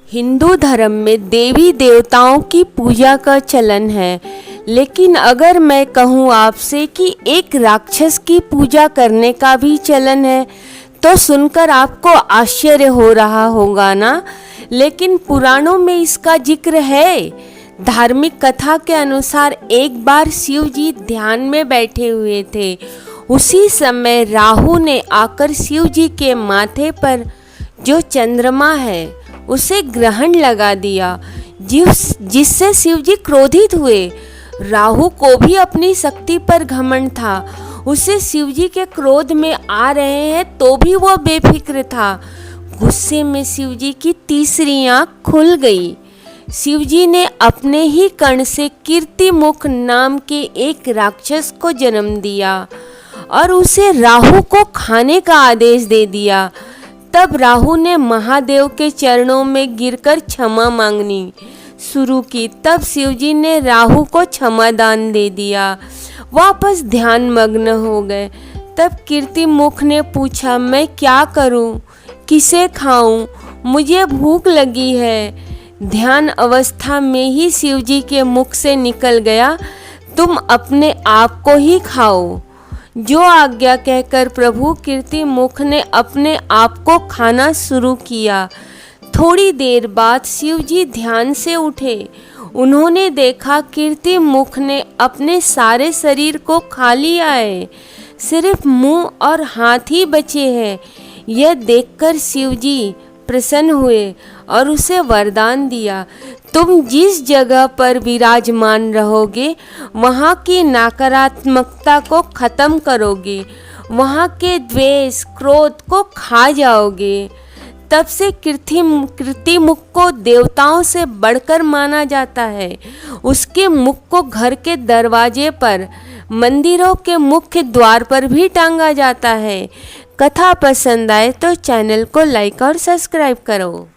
हिंदू धर्म में देवी देवताओं की पूजा का चलन है, लेकिन अगर मैं कहूँ आपसे कि एक राक्षस की पूजा करने का भी चलन है तो सुनकर आपको आश्चर्य हो रहा होगा ना। लेकिन पुराणों में इसका जिक्र है। धार्मिक कथा के अनुसार एक बार शिव जी ध्यान में बैठे हुए थे। उसी समय राहु ने आकर शिव जी के माथे पर जो चंद्रमा है उसे ग्रहण लगा दिया, जिससे शिव जी क्रोधित हुए। राहु को भी अपनी शक्ति पर घमंड था। उसे शिव जी के क्रोध में आ रहे हैं तो भी वो बेफिक्र था। गुस्से में शिव जी की तीसरी आंख खुल गई। शिव जी ने अपने ही कर्ण से कीर्तिमुख नाम के एक राक्षस को जन्म दिया और उसे राहु को खाने का आदेश दे दिया। तब राहु ने महादेव के चरणों में गिरकर क्षमा मांगनी शुरू की। तब शिव जी ने राहु को क्षमा दान दे दिया। वापस ध्यान मग्न हो गए। तब कीर्तिमुख ने पूछा, मैं क्या करूं, किसे खाऊं, मुझे भूख लगी है। ध्यान अवस्था में ही शिव जी के मुख से निकल गया, तुम अपने आप को ही खाओ। जो आज्ञा कहकर प्रभु कीर्तिमुख ने अपने आप को खाना शुरू किया। थोड़ी देर बाद शिव जी ध्यान से उठे। उन्होंने देखा कीर्तिमुख ने अपने सारे शरीर को खा लिया है, सिर्फ मुंह और हाथ ही बचे हैं। यह देखकर शिव जी प्रसन्न हुए और उसे वरदान दिया, तुम जिस जगह पर विराजमान रहोगे वहाँ की नकारात्मकता को खत्म करोगे, वहाँ के द्वेष क्रोध को खा जाओगे। तब से कीर्तिमुख को देवताओं से बढ़कर माना जाता है। उसके मुख को घर के दरवाजे पर, मंदिरों के मुख्य द्वार पर भी टांगा जाता है। कथा पसंद आए तो चैनल को लाइक और सब्सक्राइब करो।